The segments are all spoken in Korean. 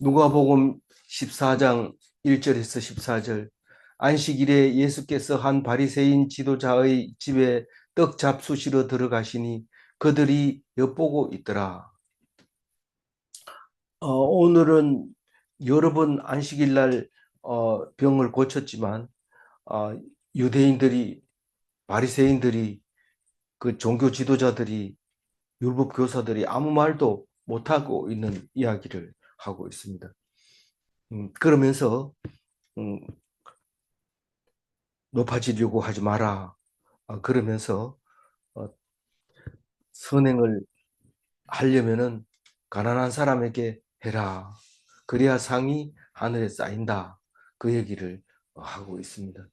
누가복음 14장 1절에서 14절. 안식일에 예수께서 한 바리새인 지도자의 집에 떡 잡수시러 들어가시니 그들이 엿보고 있더라. 오늘은 여러 번 안식일 날 병을 고쳤지만 어, 유대인들이, 바리새인들이, 그 종교 지도자들이, 율법 교사들이 아무 말도 못하고 있는 이야기를 하고 있습니다. 그러면서 음, 높아지려고 하지 마라. 그러면서 어, 선행을 하려면은 가난한 사람에게 해라. 그래야 상이 하늘에 쌓인다. 그 얘기를 하고 있습니다.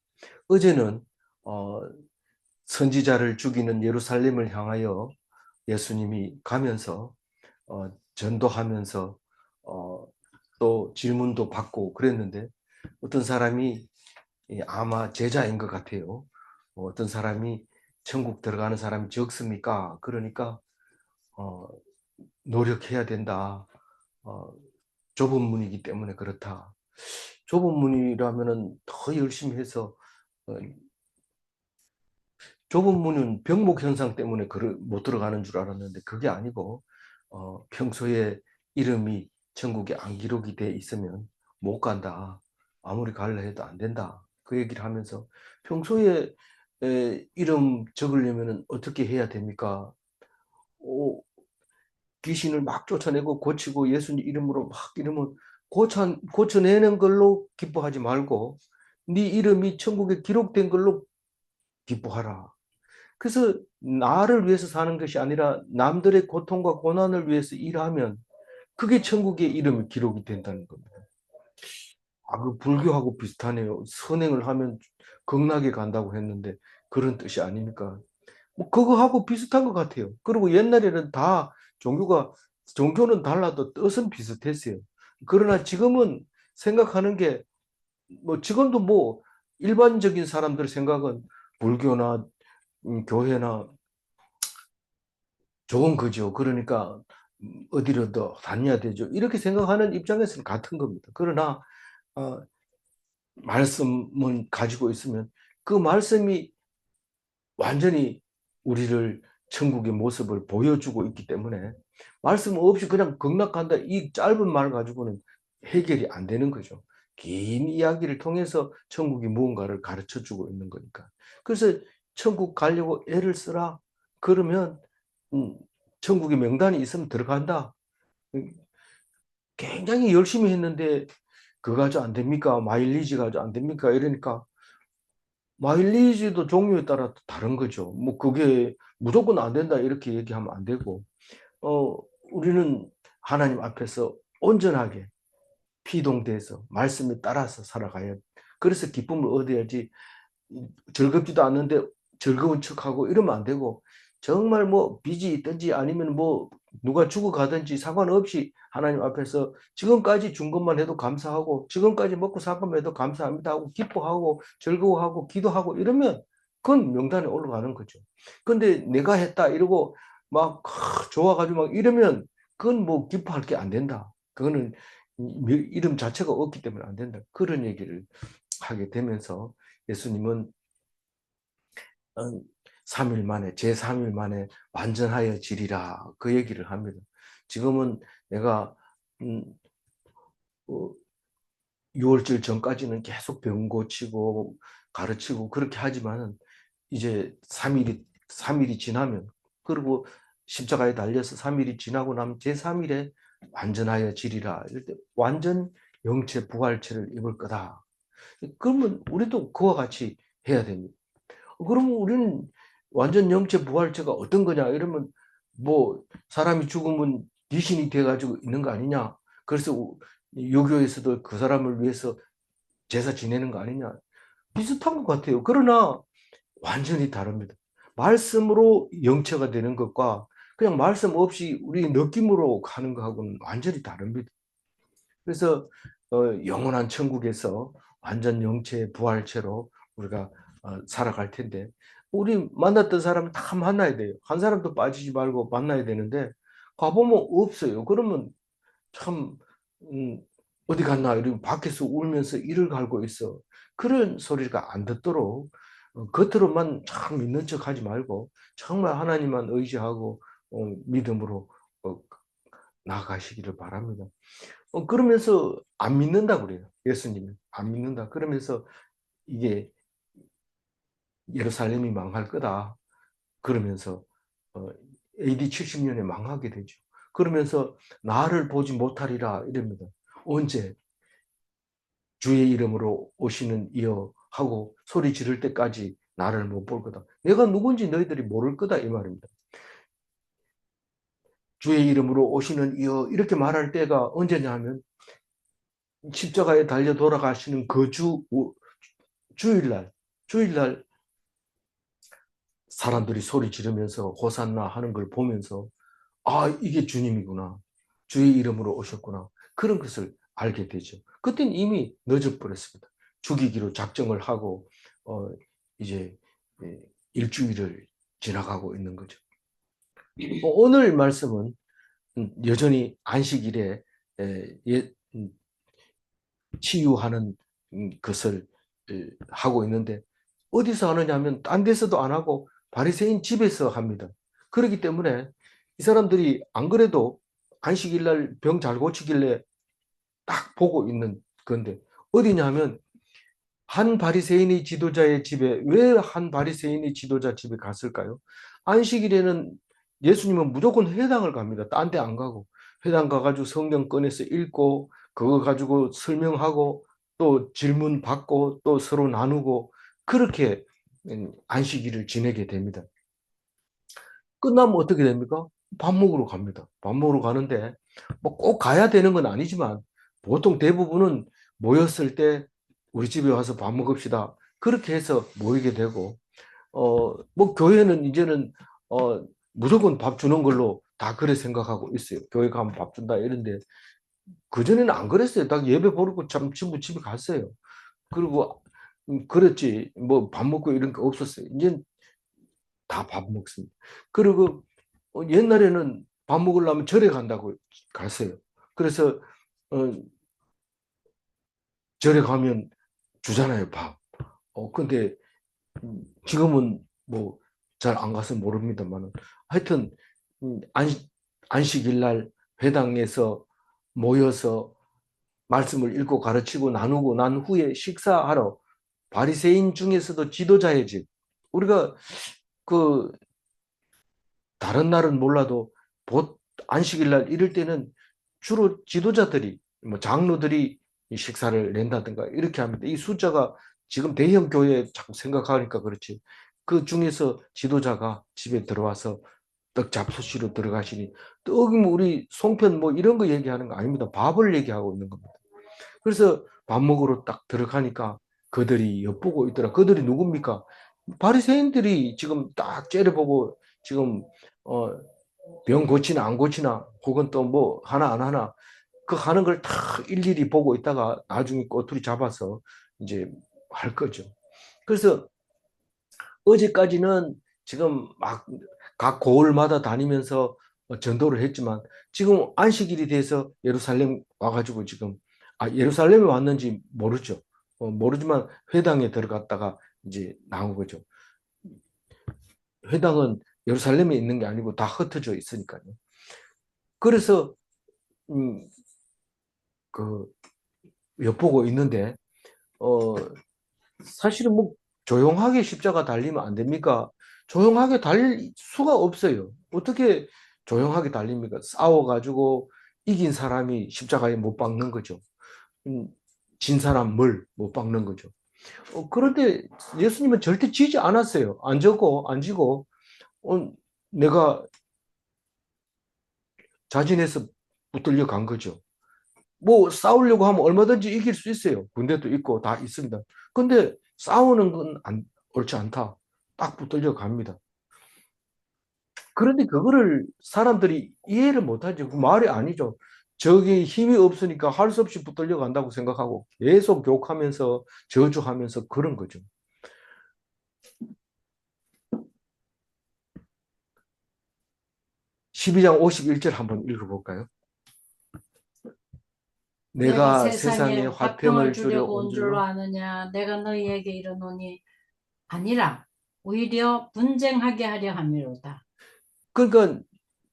어제는 어, 선지자를 죽이는 예루살렘을 향하여 예수님이 가면서 전도하면서 어, 또 질문도 받고 그랬는데, 어떤 사람이 아마 제자인 것 같아요. 어떤 사람이 천국 들어가는 사람이 적습니까? 그러니까 어, 노력해야 된다. 어, 좁은 문이기 때문에 그렇다. 좁은 문이라면은 더 열심히 해서 어, 좁은 문은 병목 현상 때문에 못 들어가는 줄 알았는데 그게 아니고 평소에 이름이 천국에 안 기록이 돼 있으면 못 간다. 아무리 갈라 해도 안 된다. 그 얘기를 하면서 평소에 이름 적으려면 어떻게 해야 됩니까? 오, 귀신을 막 쫓아내고 고치고 예수님 이름으로 막 이러면 고쳐내는 걸로 기뻐하지 말고 네 이름이 천국에 기록된 걸로 기뻐하라. 그래서 나를 위해서 사는 것이 아니라 남들의 고통과 고난을 위해서 일하면 그게 천국의 이름이 기록이 된다는 겁니다. 그 불교하고 비슷하네요. 선행을 하면 극락에 간다고 했는데 그런 뜻이 아닙니까? 뭐 그거하고 비슷한 것 같아요. 그리고 옛날에는 다 종교는 달라도 뜻은 비슷했어요. 그러나 지금은 생각하는 게, 뭐 지금도 뭐 일반적인 사람들 생각은 불교나 교회나 좋은 거죠. 그러니까 어디로 더 다녀야 되죠. 이렇게 생각하는 입장에서는 같은 겁니다. 그러나 어, 말씀을 가지고 있으면 그 말씀이 완전히 우리를 천국의 모습을 보여주고 있기 때문에 말씀 없이 그냥 극락간다 이 짧은 말 가지고는 해결이 안 되는 거죠. 긴 이야기를 통해서 천국이 무언가를 가르쳐 주고 있는 거니까. 그래서 천국 가려고 애를 쓰라. 그러면 음, 천국의 명단이 있으면 들어간다. 굉장히 열심히 했는데 그거 가지고 안 됩니까? 마일리지 가지고 안 됩니까? 이러니까 마일리지도 종류에 따라 다른 거죠. 뭐 그게 무조건 안 된다 이렇게 얘기하면 안 되고, 어, 우리는 하나님 앞에서 온전하게 피동돼서 말씀에 따라서 살아가야. 그래서 기쁨을 얻어야지. 즐겁지도 않는데 즐거운 척하고 이러면 안 되고, 정말 뭐 빚이 있든지 아니면 뭐 누가 죽어가든지 상관없이 하나님 앞에서 지금까지 준 것만 해도 감사하고 지금까지 먹고 산 것만 해도 감사합니다 하고 기뻐하고 즐거워하고 기도하고 이러면 그건 명단에 올라가는 거죠. 근데 내가 했다 이러고 막 좋아가지고 막 이러면 그건 뭐 기뻐할 게 안 된다. 그거는 이름 자체가 없기 때문에 안 된다. 그런 얘기를 하게 되면서 예수님은 3일 만에, 제3일 만에 완전하여 지리라. 그 얘기를 합니다. 지금은 내가, 음, 어, 6월절 전까지는 계속 병 고치고 가르치고 그렇게 하지만은 이제 3일이 지나면, 그리고 십자가에 달려서 3일이 지나고 나면 제3일에 완전하여 지리라. 이럴 때 완전 영체 부활체를 입을 거다. 그러면 우리도 그와 같이 해야 됩니다. 그러면 우리는 완전 영체 부활체가 어떤 거냐 이러면, 뭐 사람이 죽으면 귀신이 돼가지고 있는 거 아니냐, 그래서 유교에서도 그 사람을 위해서 제사 지내는 거 아니냐, 비슷한 것 같아요. 그러나 완전히 다릅니다. 말씀으로 영체가 되는 것과 그냥 말씀 없이 우리 느낌으로 가는 거하고는 완전히 다릅니다. 그래서 영원한 천국에서 완전 영체 부활체로 우리가 살아갈 텐데, 우리 만났던 사람 다 만나야 돼요. 한 사람도 빠지지 말고 만나야 되는데 가보면 없어요. 그러면 참 어디 갔나? 이러면 밖에서 울면서 이를 갈고 있어. 그런 소리가 안 듣도록 겉으로만 참 믿는 척 하지 말고 정말 하나님만 의지하고 믿음으로 어, 나아가시기를 바랍니다. 그러면서 안 믿는다 그래요. 예수님은 안 믿는다. 그러면서 이게 예루살렘이 망할 거다. 그러면서 어, AD 70년에 망하게 되죠. 그러면서 나를 보지 못하리라 이럽니다. 언제? 주의 이름으로 오시는 이여 하고 소리 지를 때까지 나를 못 볼 거다. 내가 누군지 너희들이 모를 거다 이 말입니다. 주의 이름으로 오시는 이여 이렇게 말할 때가 언제냐 하면 십자가에 달려 돌아가시는 그 주일날 주일날 사람들이 소리 지르면서 호산나 하는 걸 보면서 아 이게 주님이구나. 주의 이름으로 오셨구나. 그런 것을 알게 되죠. 그때는 이미 늦어버렸습니다. 죽이기로 작정을 하고 이제 예, 일주일을 지나가고 있는 거죠. 오늘 말씀은 여전히 안식일에 치유하는 것을 하고 있는데 어디서 하느냐 하면 딴 데서도 안 하고 바리새인 집에서 합니다. 그렇기 때문에 이 사람들이 안 그래도 안식일 날 병 잘 고치길래 딱 보고 있는 건데 어디냐 하면 한 바리새인의 지도자의 집에 왜 한 바리새인의 지도자 집에 갔을까요? 안식일에는 예수님은 무조건 회당을 갑니다. 딴 데 안 가고 회당 가가지고 성경 꺼내서 읽고 그거 가지고 설명하고 또 질문 받고 또 서로 나누고 그렇게 안식일을 지내게 됩니다. 끝나면 어떻게 됩니까? 밥 먹으러 갑니다. 밥 먹으러 가는데 뭐 꼭 가야 되는 건 아니지만 보통 대부분은 모였을 때 우리 집에 와서 밥 먹읍시다. 그렇게 해서 모이게 되고 뭐 교회는 이제는 무조건 밥 주는 걸로 다 그래 생각하고 있어요. 교회 가면 밥 준다 이런데 그전에는 안 그랬어요. 딱 예배 보르고 참 전부 집에 갔어요. 그리고 그랬지 뭐 밥 먹고 이런 게 없었어요. 이제 다 밥 먹습니다. 그리고 옛날에는 밥 먹으려면 절에 간다고 갔어요. 그래서 어, 절에 가면 주잖아요, 밥. 근데 지금은 뭐 잘 안 가서 모릅니다만 하여튼 안식일 날 회당에서 모여서 말씀을 읽고 가르치고 나누고 난 후에 식사하러 바리새인 중에서도 지도자의 집 우리가 그 다른 날은 몰라도 안식일 날 이럴 때는 주로 지도자들이 뭐 장로들이 이 식사를 낸다든가 이렇게 합니다. 이 숫자가 지금 대형 교회 자꾸 생각하니까 그렇지. 그 중에서 지도자가 집에 들어와서 떡 잡수시러 들어가시니 떡이 뭐 우리 송편 뭐 이런 거 얘기하는 거 아닙니다. 밥을 얘기하고 있는 겁니다. 그래서 밥 먹으러 딱 들어가니까 그들이 엿보고 있더라. 그들이 누굽니까? 바리새인들이 지금 딱 째려보고 지금 어, 병 고치나 안 고치나 혹은 또 뭐 하나 안 하나 그 하는 걸 다 일일이 보고 있다가 나중에 꼬투리 잡아서 이제 할 거죠. 그래서 어제까지는 지금 막 각 고을마다 다니면서 전도를 했지만 지금 안식일이 돼서 예루살렘 와가지고 지금 예루살렘에 왔는지 모르죠. 모르지만 회당에 들어갔다가 이제 나온 거죠. 회당은 예루살렘에 있는 게 아니고 다 흩어져 있으니까요. 그래서 음, 그 엿보고 있는데 어, 사실은 뭐 조용하게 십자가 달리면 안 됩니까? 조용하게 달릴 수가 없어요. 어떻게 조용하게 달립니까? 싸워가지고 이긴 사람이 십자가에 못 박는 거죠. 음, 진 사람을 못 박는 거죠. 그런데 예수님은 절대 지지 않았어요. 안 졌고, 안 지고, 내가 자진해서 붙들려 간 거죠. 뭐 싸우려고 하면 얼마든지 이길 수 있어요. 군대도 있고 다 있습니다. 근데 싸우는 건 옳지 않다. 딱 붙들려 갑니다. 그런데 그거를 사람들이 이해를 못하죠. 그 말이 아니죠. 저기 힘이 없으니까 할 수 없이 붙들려 간다고 생각하고 계속 욕하면서 저주하면서 그런 거죠. 12장 51절 한번 읽어볼까요? 내가 내가 세상에 세상에 화평을 화평을 주려 주려고 온 온 줄로 줄로. 아느냐? 내가 너희에게 이르노니 아니라 오히려 분쟁하게 하려 함이로다. 그러니까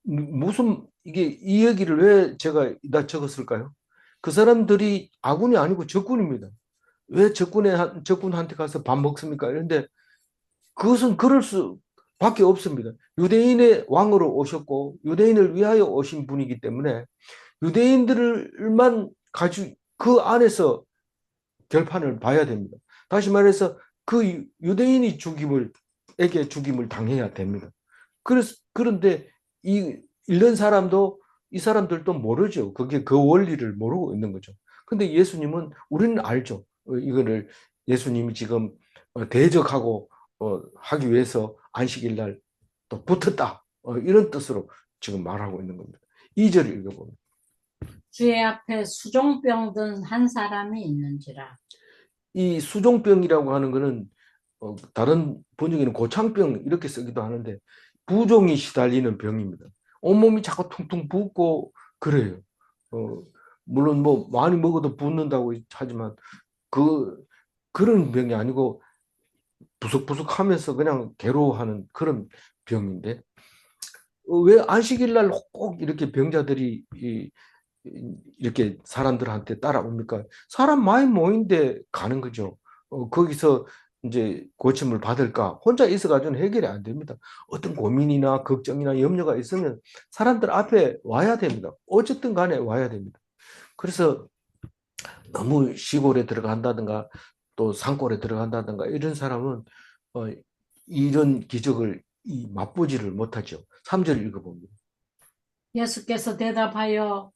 무슨 이게 이 얘기를 왜 제가 다 적었을까요? 그 사람들이 아군이 아니고 적군입니다. 왜 적군한테 가서 밥 먹습니까? 그런데 그것은 그럴 수밖에 없습니다. 유대인의 왕으로 오셨고 유대인을 위하여 오신 분이기 때문에 유대인들만 가지고 그 안에서 결판을 봐야 됩니다. 다시 말해서 그 유대인이 죽임을 당해야 됩니다. 그런데 이 읽는 사람도 이 사람들도 모르죠. 그게 그 원리를 모르고 있는 거죠. 근데 예수님은 우리는 알죠. 이거를 예수님이 지금 대적하고 하기 위해서 안식일 날 또 붙었다. 이런 뜻으로 지금 말하고 있는 겁니다. 2절 읽어보면 주의 앞에 수종병 든 한 사람이 있는지라. 이 수종병이라고 하는 거는 다른 번역에는 고창병 이렇게 쓰기도 하는데 부종이 시달리는 병입니다. 온몸이 자꾸 퉁퉁 붓고 그래요. 어, 물론 뭐 많이 먹어도 붓는다고 하지만 그 그런 병이 아니고 부석부석하면서 그냥 괴로워하는 그런 병인데 왜 안식일 날 꼭 이렇게 병자들이 이렇게 사람들한테 따라옵니까? 사람 많이 모인데 가는 거죠. 거기서 이제 고침을 받을까? 혼자 있어가지고는 해결이 안 됩니다. 어떤 고민이나 걱정이나 염려가 있으면 사람들 앞에 와야 됩니다. 어쨌든 간에 와야 됩니다. 그래서 너무 시골에 들어간다든가 또 산골에 들어간다든가 이런 사람은 어, 이런 기적을 맛보지를 못하죠. 3절 읽어봅니다. 예수께서 대답하여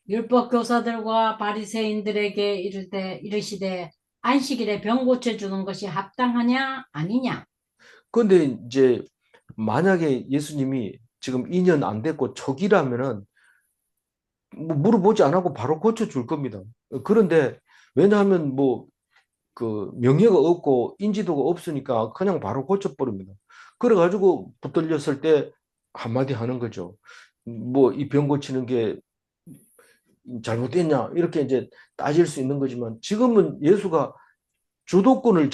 율법 교사들과 바리새인들에게 이르시되 안식일에 병 고쳐 주는 것이 합당하냐 아니냐. 그런데 이제 만약에 예수님이 지금 2년 안 됐고 초기라면은 뭐 물어보지 않고 바로 고쳐줄 겁니다. 그런데 왜냐하면 뭐 그 명예가 없고 인지도가 없으니까 그냥 바로 고쳐버립니다. 그래가지고 붙들렸을 때 한마디 하는 거죠. 뭐 이 병 고치는 게 잘못됐냐 이렇게 이제 따질 수 있는 거지만 지금은 예수가 주도권을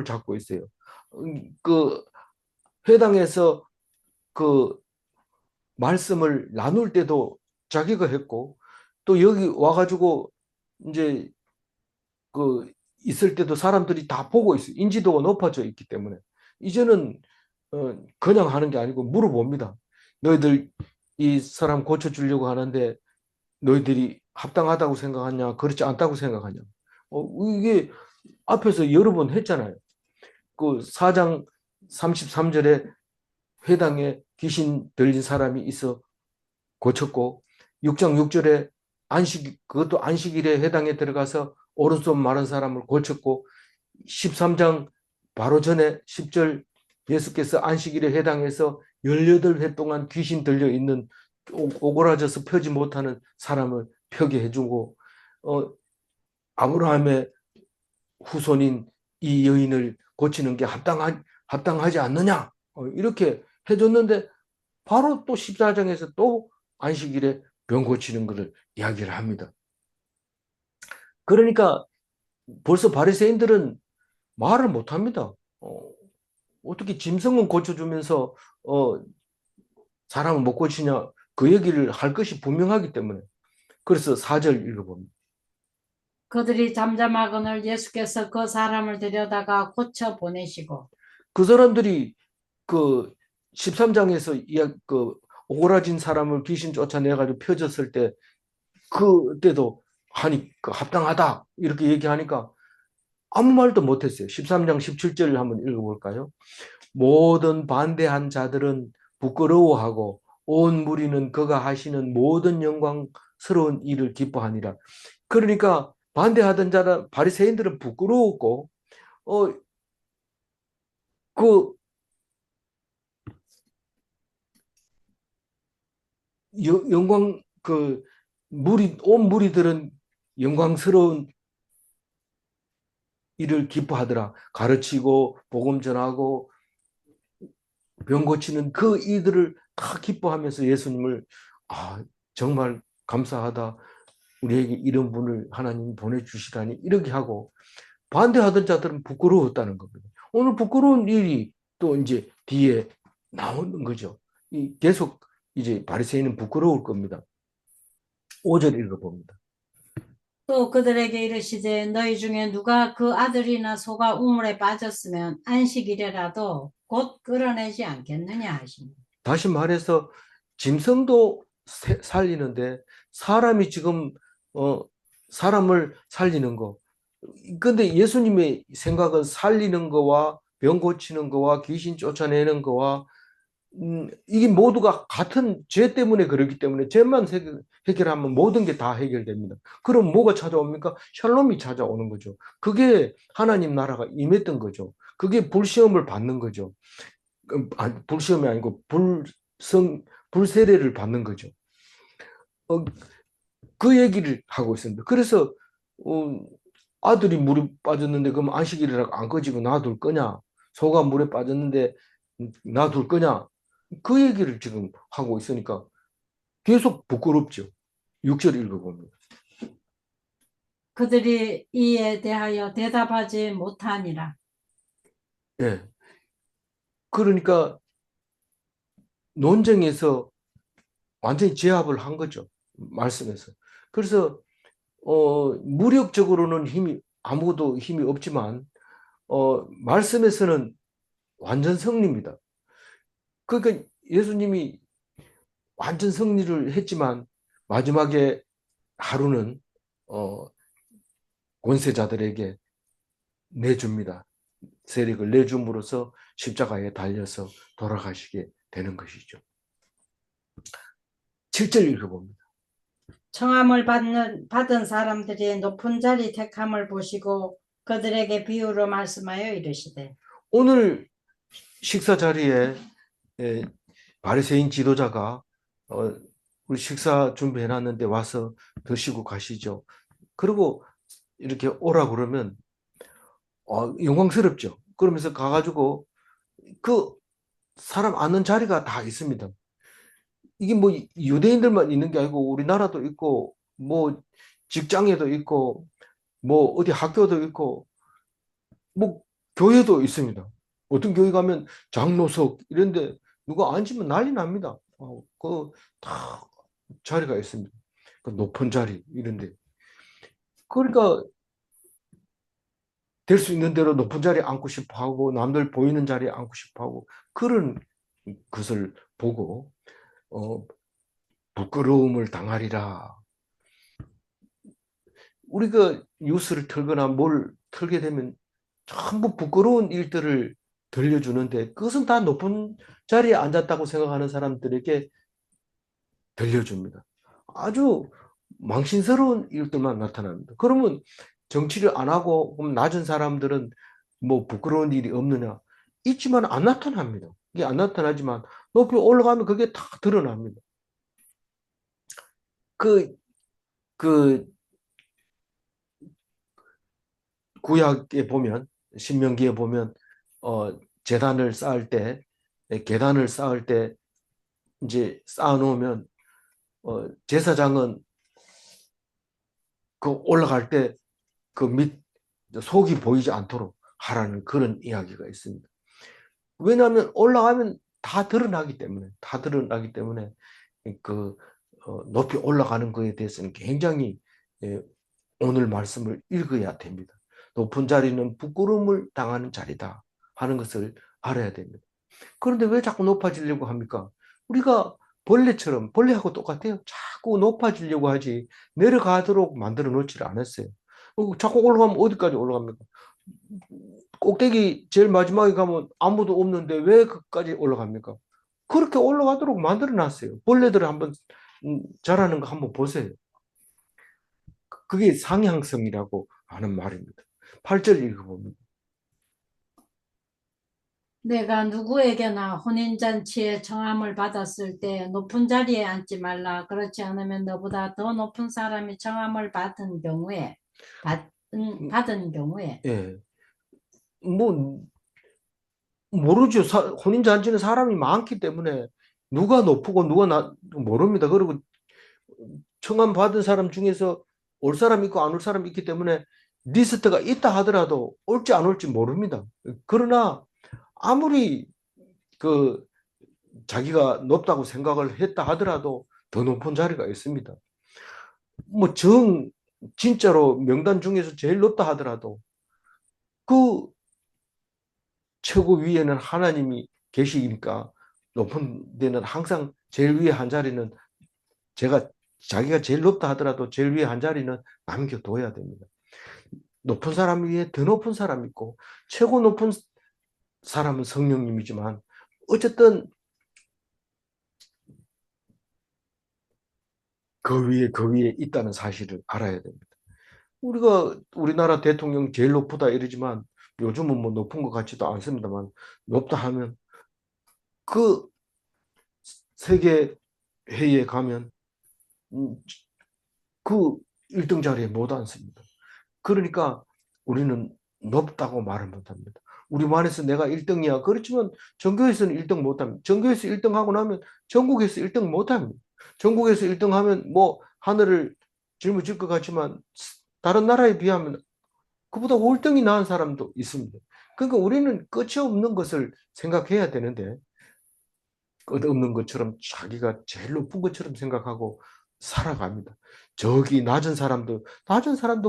잡고 있어요. 그 회당에서 그 말씀을 나눌 때도 자기가 했고 또 여기 와가지고 이제 그 있을 때도 사람들이 다 보고 있어요. 인지도가 높아져 있기 때문에 이제는 그냥 하는 게 아니고 물어봅니다. 너희들 이 사람 고쳐주려고 하는데 너희들이 합당하다고 생각하냐 그렇지 않다고 생각하냐. 이게 앞에서 여러 번 했잖아요. 그 4장 33절에 회당에 귀신 들린 사람이 있어 고쳤고 6장 6절에 그것도 안식일에 회당에 들어가서 오른손 마른 사람을 고쳤고 13장 바로 전에 10절 예수께서 안식일에 회당에서 18회 동안 귀신 들려 있는 오그라져서 펴지 못하는 사람을 펴게 해주고 아브라함의 후손인 이 여인을 고치는 게 합당하지 않느냐 이렇게 해줬는데 바로 또 14장에서 또 안식일에 병 고치는 것을 이야기를 합니다. 그러니까 벌써 바리새인들은 말을 못합니다. 어떻게 짐승은 고쳐주면서 어, 사람을 못 고치냐 그 얘기를 할 것이 분명하기 때문에 그래서 4절 읽어봅니다. 그들이 잠잠하거늘 예수께서 그 사람을 데려다가 고쳐 보내시고. 그 사람들이 그 13장에서 그 오그라진 사람을 귀신 쫓아내가지고 펴졌을 때 그때도 하니 그 합당하다 이렇게 얘기하니까 아무 말도 못했어요. 13장 17절을 한번 읽어볼까요? 모든 반대한 자들은 부끄러워하고 온 무리는 그가 하시는 모든 영광스러운 일을 기뻐하니라. 그러니까 반대하던 자는 바리새인들은 부끄러웠고 어, 그 영광 온 무리들은 영광스러운 일을 기뻐하더라. 가르치고 복음 전하고 병 고치는 그 이들을 다 기뻐하면서 예수님을 정말 감사하다. 우리에게 이런 분을 하나님 보내주시다니 이렇게 하고 반대하던 자들은 부끄러웠다는 겁니다. 오늘 부끄러운 일이 또 이제 뒤에 나오는 거죠. 계속 이제 바리새인은 부끄러울 겁니다. 5절 읽어봅니다. 또 그들에게 이르시되 너희 중에 누가 그 아들이나 소가 우물에 빠졌으면 안식일에라도 곧 끌어내지 않겠느냐 하시니. 다시 말해서 짐승도 살리는데 사람이 지금 사람을 살리는 거. 근데 예수님의 생각은 살리는 거와 병 고치는 거와 귀신 쫓아내는 거와 이게 모두가 같은 죄 때문에 그렇기 때문에 죄만 해결하면 모든 게 다 해결됩니다. 그럼 뭐가 찾아옵니까? 샬롬이 찾아오는 거죠. 그게 하나님 나라가 임했던 거죠. 그게 불시험을 받는 거죠. 불시험이 아니고 불세례를 받는 거죠. 그 얘기를 하고 있습니다. 그래서 아들이 물에 빠졌는데 그럼 안식일이라고 안 꺼지고 놔둘 거냐? 소가 물에 빠졌는데 놔둘 거냐? 그 얘기를 지금 하고 있으니까 계속 부끄럽죠. 6절 읽어봅니다. 그들이 이에 대하여 대답하지 못하니라. 예. 그러니까 논쟁에서 완전히 제압을 한 거죠. 말씀에서. 그래서 무력적으로는 아무도 힘이 없지만 말씀에서는 완전 승리입니다. 그러니까 예수님이 완전 승리를 했지만 마지막에 하루는 권세자들에게 내줍니다. 세력을 내줌으로써 십자가에 달려서 돌아가시게 되는 것이죠. 7절 읽어봅니다. 청함을 받은 사람들이 높은 자리 택함을 보시고 그들에게 비유로 말씀하여 이르시되. 오늘 식사 자리에 바리새인 지도자가 우리 식사 준비해 놨는데 와서 드시고 가시죠. 그리고 이렇게 오라 그러면 영광스럽죠. 그러면서 가가지고 그 사람 앉는 자리가 다 있습니다. 이게 뭐 유대인들만 있는 게 아니고 우리나라도 있고 뭐 직장에도 있고 뭐 어디 학교도 있고 뭐 교회도 있습니다. 어떤 교회 가면 장로석 이런데 누가 앉으면 난리 납니다. 그다 자리가 있습니다. 그 높은 자리 이런데 그러니까 될 수 있는 대로 높은 자리에 앉고 싶어 하고 남들 보이는 자리에 앉고 싶어 하고 그런 것을 보고 어, 부끄러움을 당하리라. 우리가 뉴스를 틀거나 뭘 틀게 되면 전부 부끄러운 일들을 들려주는데 그것은 다 높은 자리에 앉았다고 생각하는 사람들에게 들려줍니다. 아주 망신스러운 일들만 나타납니다. 그러면 정치를 안 하고 낮은 사람들은 뭐 부끄러운 일이 없느냐? 있지만 안 나타납니다. 이게 안 나타나지만 높이 올라가면 그게 다 드러납니다. 그, 그 구약에 보면 신명기에 보면 재단을 쌓을 때 계단을 쌓을 때 이제 쌓아놓으면 제사장은 그 올라갈 때 그 밑 속이 보이지 않도록 하라는 그런 이야기가 있습니다. 왜냐하면 올라가면 다 드러나기 때문에 그 높이 올라가는 것에 대해서는 굉장히 오늘 말씀을 읽어야 됩니다. 높은 자리는 부끄러움을 당하는 자리다 하는 것을 알아야 됩니다. 그런데 왜 자꾸 높아지려고 합니까? 우리가 벌레하고 똑같아요. 자꾸 높아지려고 하지 내려가도록 만들어 놓지를 않았어요. 자꾸 올라가면 어디까지 올라갑니까? 꼭대기 제일 마지막에 가면 아무도 없는데 왜 그까지 올라갑니까? 그렇게 올라가도록 만들어 놨어요. 벌레들 한번 자라는 거 한번 보세요. 그게 상향성이라고 하는 말입니다. 8절 읽어봅니다. 내가 누구에게나 혼인잔치에 청함을 받았을 때 높은 자리에 앉지 말라. 그렇지 않으면 너보다 더 높은 사람이 청함을 받은 경우에 예. 뭐 모르죠. 혼인잔치는 사람이 많기 때문에 누가 높고 누가 모릅니다. 그리고 청함 받은 사람 중에서 올 사람 있고 안 올 사람 있기 때문에 리스트가 있다 하더라도 올지 안 올지 모릅니다. 그러나 아무리 그 자기가 높다고 생각을 했다 하더라도 더 높은 자리가 있습니다. 뭐 진짜로 명단 중에서 제일 높다 하더라도 그 최고 위에는 하나님이 계시니까 높은 데는 항상 제일 위에 한 자리는 자기가 제일 높다 하더라도 제일 위에 한 자리는 남겨둬야 됩니다. 높은 사람 위에 더 높은 사람이 있고 최고 높은 사람은 성령님이지만 어쨌든 그 위에 있다는 사실을 알아야 됩니다. 우리가 우리나라 대통령 제일 높다 이러지만 요즘은 뭐 높은 것 같지도 않습니다만 높다 하면 그 세계 회의에 가면 음, 그 1등 자리에 못 앉습니다. 그러니까 우리는 높다고 말을 못합니다. 우리 말에서 내가 1등이야. 그렇지만 전교에서는 1등 못합니다. 전교에서 1등 하고 나면 전국에서 1등 못합니다. 전국에서 1등 하면 뭐 하늘을 짊어질 것 같지만 다른 나라에 비하면 그보다 월등히 나은 사람도 있습니다. 그러니까 우리는 끝이 없는 것을 생각해야 되는데 끝없는 것처럼 자기가 제일 높은 것처럼 생각하고 살아갑니다. 저기 낮은 사람도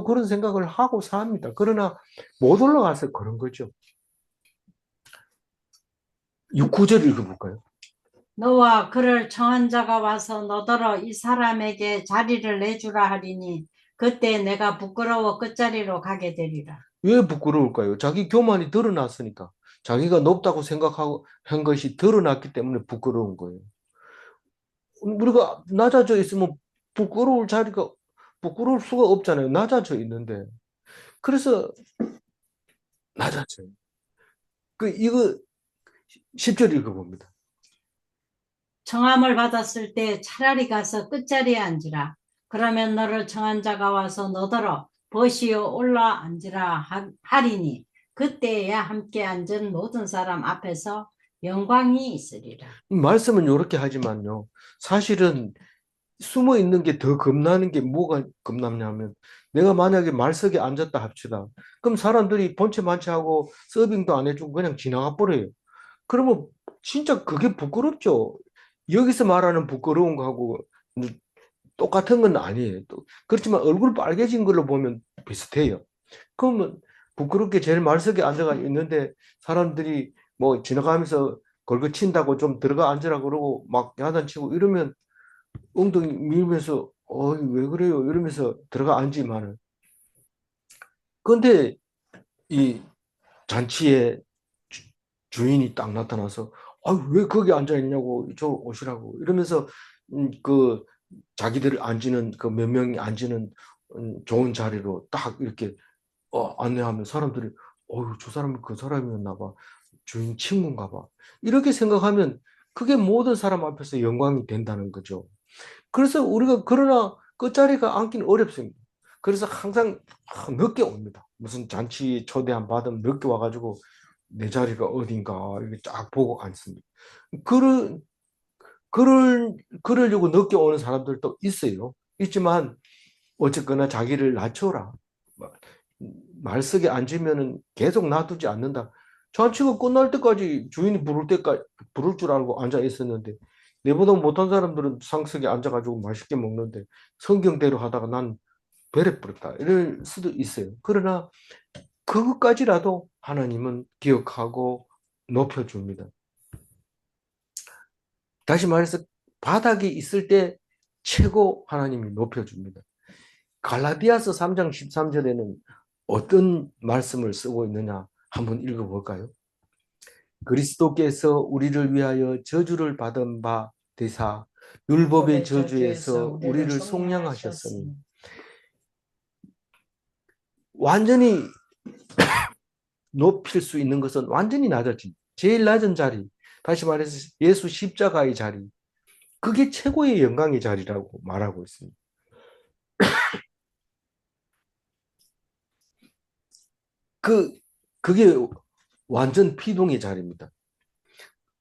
그런 생각을 하고 삽니다. 그러나 못 올라가서 그런 거죠. 6구절 읽어볼까요? 너와 그를 청한 자가 와서 너더러 이 사람에게 자리를 내주라 하리니 그때 내가 부끄러워 끝자리로 가게 되리라. 왜 부끄러울까요? 자기 교만이 드러났으니까. 자기가 높다고 생각하고 한 것이 드러났기 때문에 부끄러운 거예요. 우리가 낮아져 있으면 부끄러울 수가 없잖아요. 낮아져 있는데. 그래서 낮아져요. 이거 10절 읽어봅니다. 청함을 받았을 때 차라리 가서 끝자리에 앉으라. 그러면 너를 청한 자가 와서 너더러 버시어 올라 앉으라 하리니 그때야 함께 앉은 모든 사람 앞에서 영광이 있으리라. 말씀은 이렇게 하지만요. 사실은 숨어 있는 게 더 겁나는 게 뭐가 겁나냐면 내가 만약에 말석에 앉았다 합시다. 그럼 사람들이 본체 만취하고 서빙도 안 해주고 그냥 지나가 버려요. 그러면 진짜 그게 부끄럽죠. 여기서 말하는 부끄러운 거하고 똑같은 건 아니에요. 그렇지만 얼굴 빨개진 걸로 보면 비슷해요. 그러면 부끄럽게 제일 말석에 앉아가 있는데 사람들이 뭐 지나가면서 걸거친다고 좀 들어가 앉으라 그러고 막 야단치고 이러면 엉덩이 밀면서 왜 그래요? 이러면서 들어가 앉지만은 근데 이 잔치에 주인이 딱 나타나서 왜 거기 앉아 있냐고 저 오시라고 이러면서 그 자기들 앉는 그 몇 명이 앉는 좋은 자리로 딱 이렇게 안내하면 사람들이 저 사람이 그 사람이었나 봐. 주인 친구인가 봐. 이렇게 생각하면 그게 모든 사람 앞에서 영광이 된다는 거죠. 그래서 우리가 그러나 끝자리가 앉기는 어렵습니다. 그래서 항상 늦게 옵니다. 무슨 잔치 초대함 받으면 늦게 와가지고 내 자리가 어딘가 이렇게 쫙 보고 앉습니다. 그러, 그러려고 늦게 오는 사람들도 있어요. 있지만 어쨌거나 자기를 낮춰라. 말석에 앉으면은 계속 놔두지 않는다. 잔치가 끝날 때까지 주인이 부를 줄 알고 앉아 있었는데 내보다 못한 사람들은 상석에 앉아가지고 맛있게 먹는데 성경대로 하다가 난 배를 부렸다. 이럴 수도 있어요. 그러나 그것까지라도 하나님은 기억하고 높여줍니다. 다시 말해서 바닥이 있을 때 최고 하나님이 높여줍니다. 갈라디아서 3장 13절에는 어떤 말씀을 쓰고 있느냐 한번 읽어볼까요? 그리스도께서 우리를 위하여 저주를 받은 바 되사 율법의 저주에서 우리를 속량하셨으니 완전히 높일 수 있는 것은 완전히 낮아진 제일 낮은 자리 다시 말해서 예수 십자가의 자리 그게 최고의 영광의 자리라고 말하고 있습니다. 그게 완전 피동의 자리입니다.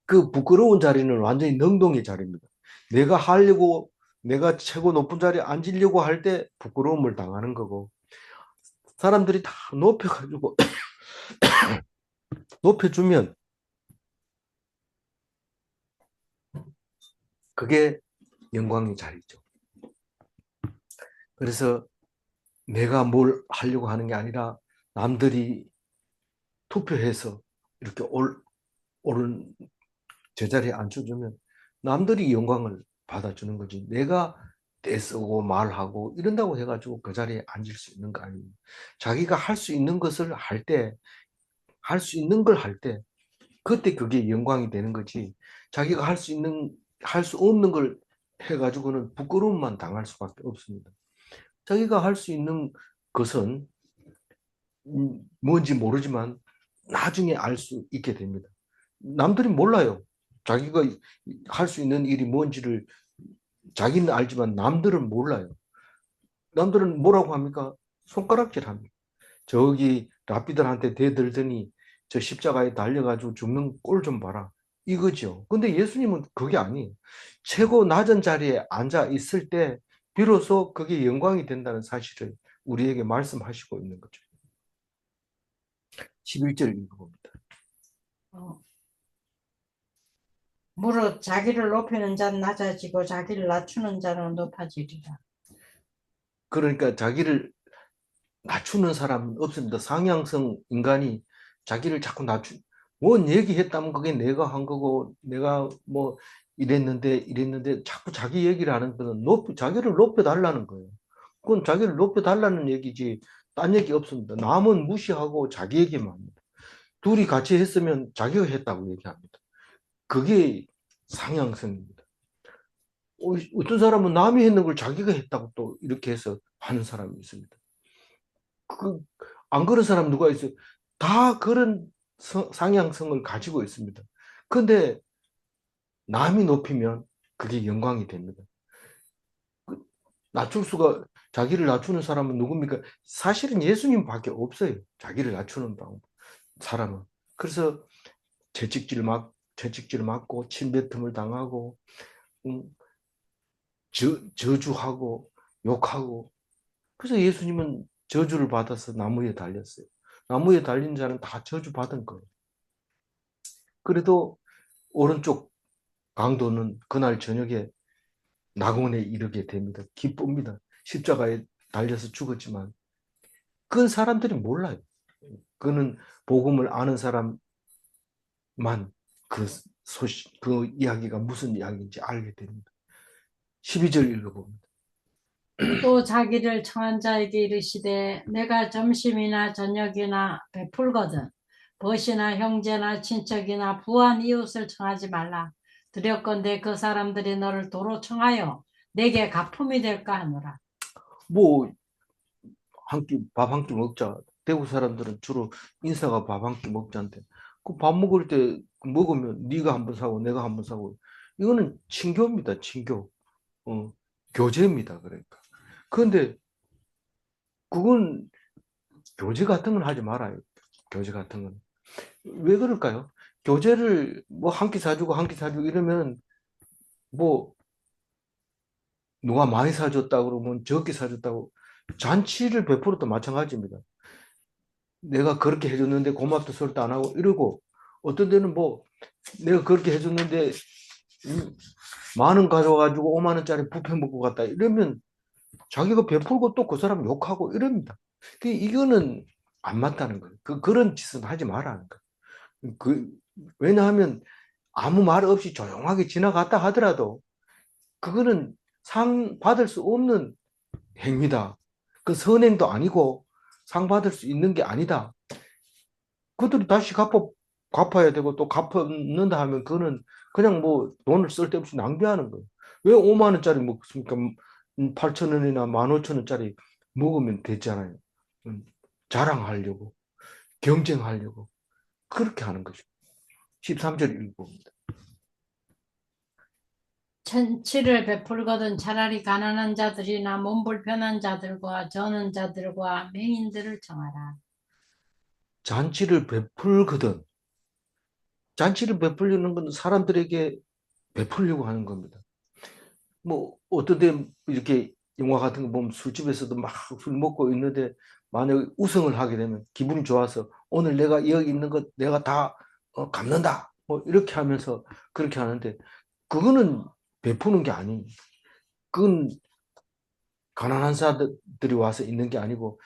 그 부끄러운 자리는 완전히 능동의 자리입니다. 내가 하려고 내가 최고 높은 자리에 앉으려고 할 때 부끄러움을 당하는 거고, 사람들이 다 높여가지고 높여주면 그게 영광의 자리죠. 그래서 내가 뭘 하려고 하는 게 아니라 남들이 투표해서 이렇게 옳은 제자리에 앉혀주면 남들이 영광을 받아주는 거지. 내가 떼쓰고 말하고 이런다고 해가지고 그 자리에 앉을 수 있는 거 아닙니다. 자기가 할 수 있는 것을 할 때, 할 수 있는 걸 할 때, 그때 그게 영광이 되는 거지. 자기가 할 수 없는 걸 해가지고는 부끄러움만 당할 수밖에 없습니다. 자기가 할 수 있는 것은 뭔지 모르지만 나중에 알 수 있게 됩니다. 남들이 몰라요. 자기가 할 수 있는 일이 뭔지를 자기는 알지만 남들은 몰라요. 남들은 뭐라고 합니까? 손가락질 합니다. 저기 랍비들한테 대들더니 저 십자가에 달려가지고 죽는 꼴 좀 봐라. 이거죠. 근데 예수님은 그게 아니에요. 최고 낮은 자리에 앉아 있을 때 비로소 그게 영광이 된다는 사실을 우리에게 말씀하시고 있는 거죠. 11절 읽어봅니다. 어, 무릇 자기를 높이는 자는 낮아지고 자기를 낮추는 자는 높아지리라. 그러니까 자기를 낮추는 사람은 없습니다. 상향성 인간이 자기를 자꾸 뭔 얘기했다면 그게 내가 한 거고, 내가 뭐 이랬는데, 자꾸 자기 얘기를 하는 거는 자기를 높여달라는 거예요. 그건 자기를 높여달라는 얘기지, 딴 얘기 없습니다. 남은 무시하고 자기 얘기만 합니다. 둘이 같이 했으면 자기가 했다고 얘기합니다. 그게 상향성입니다. 어떤 사람은 남이 했는 걸 자기가 했다고 또 이렇게 해서 하는 사람이 있습니다. 그, 안 그런 사람 누가 있어요? 다 그런 상향성을 가지고 있습니다. 근데 남이 높이면 그게 영광이 됩니다. 그 자기를 낮추는 사람은 누굽니까? 사실은 예수님밖에 없어요. 자기를 낮추는 사람은. 그래서 채찍질 맞고, 침뱉음을 당하고, 음, 저주하고, 욕하고. 그래서 예수님은 저주를 받아서 나무에 달렸어요. 나무에 달린 자는 다 저주받은 거예요. 그래도 오른쪽 강도는 그날 저녁에 낙원에 이르게 됩니다. 기쁩니다. 십자가에 달려서 죽었지만 그건 사람들이 몰라요. 그는 복음을 아는 사람만 그 그 이야기가 무슨 이야기인지 알게 됩니다. 12절 읽어봅니다. 또 자기를 청한 자에게 이르시되 내가 점심이나 저녁이나 베풀거든 벗이나 형제나 친척이나 부한 이웃을 청하지 말라. 두렵건대 그 사람들이 너를 도로 청하여 내게 가품이 될까 하노라. 뭐 밥 한 끼 먹자. 대구 사람들은 주로 인사가 밥 한 끼 먹자인데 그 밥 먹을 때 먹으면 네가 한번 사고 내가 한번 사고 이거는 친교입니다. 친교. 어, 교제입니다. 그러니까. 그런데 그건 교제 같은 건 하지 말아요. 교제 같은 건. 왜 그럴까요? 교제를 뭐 한 끼 사주고 한 끼 사주고 이러면 뭐 누가 많이 사줬다 그러면 적게 사줬다고 잔치를 베풀어도 마찬가지입니다. 내가 그렇게 해줬는데 고맙다 소리도 안 하고 이러고 어떤 데는 뭐 내가 그렇게 해줬는데 10,000원 가져와가지고 50,000원짜리 뷔페 먹고 갔다 이러면 자기가 베풀고 또 그 사람 욕하고 이럽니다. 이거는 안 맞다는 거예요. 그런 짓은 하지 말라는 거예요. 왜냐하면 아무 말 없이 조용하게 지나갔다 하더라도 그거는 상 받을 수 없는 행위다. 그 선행도 아니고 상 받을 수 있는 게 아니다. 그들이 다시 갚아야 되고 또 갚는다 하면 그거는 그냥 뭐 돈을 쓸데없이 낭비하는 거예요. 왜 5만 원짜리 먹습니까? 8천 원이나 15,000원짜리 먹으면 되잖아요. 음, 자랑하려고, 경쟁하려고 그렇게 하는 거죠. 13절 읽어봅니다. 천치를 베풀거든 차라리 가난한 자들이나 몸 불편한 자들과 저는 자들과 맹인들을 청하라. 잔치를 베풀거든. 잔치를 베풀려는 건 사람들에게 베풀려고 하는 겁니다. 뭐 어떤 때 이렇게 영화 같은 거 보면 술집에서도 막 술 먹고 있는데 만약 우승을 하게 되면 기분이 좋아서 오늘 내가 여기 있는 것 내가 다 갚는다 뭐 이렇게 하면서 그렇게 하는데 그거는 베푸는 게 아니. 그건 가난한 사람들이 와서 있는 게 아니고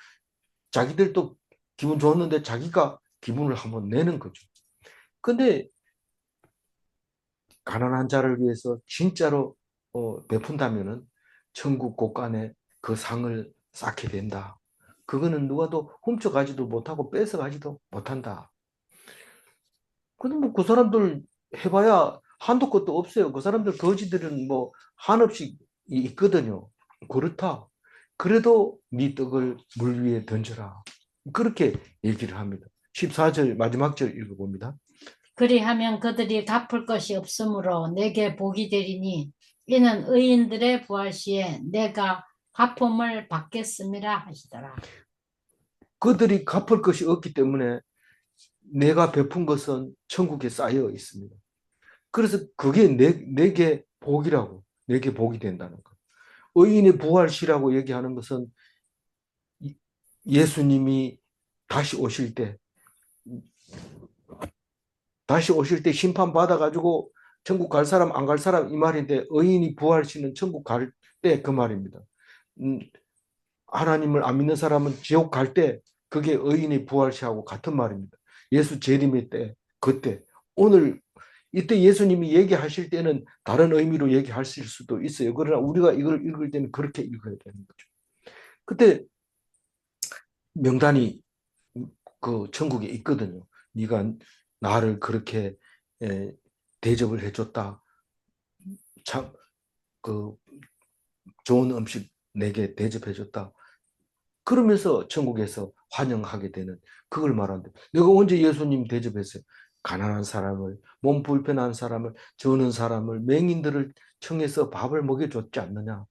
자기들도 기분 좋았는데 자기가 기분을 한번 내는 거죠. 근데 가난한 자를 위해서 진짜로 베푼다면은 천국 곳간에 그 상을 쌓게 된다. 그거는 누가도 훔쳐가지도 못하고 뺏어가지도 못한다. 근데 뭐 그 사람들 해봐야 한도 끝도 없어요. 그 사람들 거지들은 뭐 한없이 있거든요. 그렇다. 그래도 네 떡을 물 위에 던져라. 그렇게 얘기를 합니다. 14절 마지막 절 읽어봅니다. 그리하면 그들이 갚을 것이 없으므로 내게 복이 되리니 이는 의인들의 부활 시에 내가 갚음을 받겠음이라 하시더라. 그들이 갚을 것이 없기 때문에 내가 베푼 것은 천국에 쌓여 있습니다. 그래서 그게 내게 복이라고, 내게 복이 된다는 것. 의인의 부활시라고 얘기하는 것은 예수님이 다시 오실 때, 다시 오실 때 심판 받아가지고 천국 갈 사람, 안 갈 사람 이 말인데 의인이 부활시는 천국 갈 때 그 말입니다. 하나님을 안 믿는 사람은 지옥 갈 때 그게 의인이 부활시하고 같은 말입니다. 예수 재림의 때, 그때. 오늘 이때 예수님이 얘기하실 때는 다른 의미로 얘기하실 수도 있어요. 그러나 우리가 이걸 읽을 때는 그렇게 읽어야 되는 거죠. 그때 명단이 그 천국에 있거든요. 네가 나를 그렇게 대접을 해줬다. 참 그 좋은 음식 내게 대접해줬다. 그러면서 천국에서 환영하게 되는 그걸 말하는데 내가 언제 예수님 대접했어요? 가난한 사람을, 몸 불편한 사람을, 저는 사람을, 맹인들을 청해서 밥을 먹여줬지 않느냐.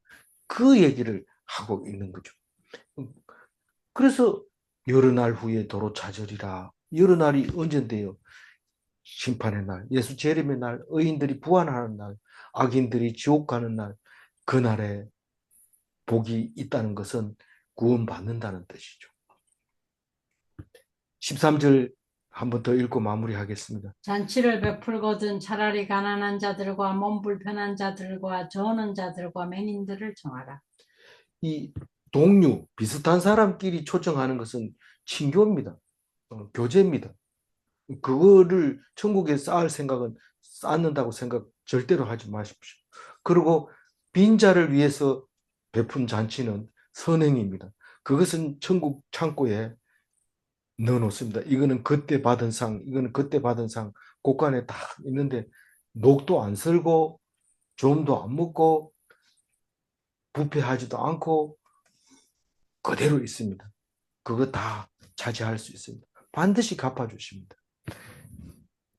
그 얘기를 하고 있는 거죠. 그래서 여러 날 후에 도로 찾으리라. 여러 날이 언젠데요? 심판의 날, 예수 재림의 날, 의인들이 부활하는 날, 악인들이 지옥 가는 날, 그날에 복이 있다는 것은 구원받는다는 뜻이죠. 13절 한 번 더 읽고 마무리하겠습니다. 잔치를 베풀거든 차라리 가난한 자들과 몸 불편한 자들과 저는 자들과 맹인들을 정하라. 이 동료, 비슷한 사람끼리 초청하는 것은 친교입니다. 교제입니다. 그거를 천국에 쌓을 생각은 쌓는다고 생각 절대로 하지 마십시오. 그리고 빈자를 위해서 베푼 잔치는 선행입니다. 그것은 천국 창고에 넣어놓습니다. 이거는 그때 받은 상, 이거는 그때 받은 상, 곳간에 다 있는데 녹도 안 쓸고 좀도 안 먹고 부패하지도 않고 그대로 있습니다. 그거 다 차지할 수 있습니다. 반드시 갚아주십니다.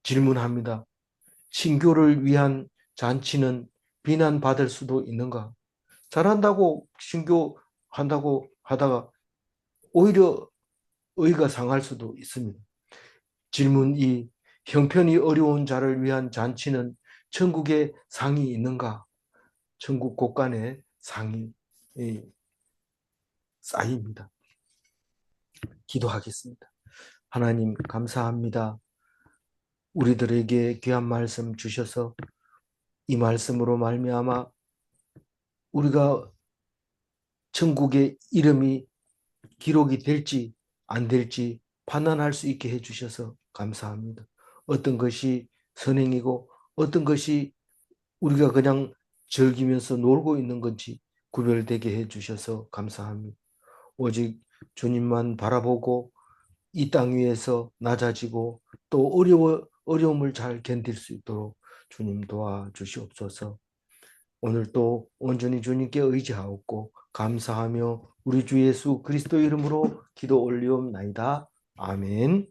질문합니다. 신교를 위한 잔치는 비난받을 수도 있는가? 잘한다고 신교한다고 하다가 오히려 의가 상할 수도 있습니다. 질문 2. 형편이 어려운 자를 위한 잔치는 천국에 상이 있는가? 천국 곳간에 상이 쌓입니다. 기도하겠습니다. 하나님 감사합니다. 우리들에게 귀한 말씀 주셔서 이 말씀으로 말미암아 우리가 천국의 이름이 기록이 될지 안 될지 판단할 수 있게 해주셔서 감사합니다. 어떤 것이 선행이고 어떤 것이 우리가 그냥 즐기면서 놀고 있는 건지 구별되게 해주셔서 감사합니다. 오직 주님만 바라보고 이 땅 위에서 낮아지고 또 어려움을 잘 견딜 수 있도록 주님 도와주시옵소서. 오늘 또 온전히 주님께 의지하옵고 감사하며 우리 주 예수 그리스도 이름으로 기도 올리옵나이다. 아멘.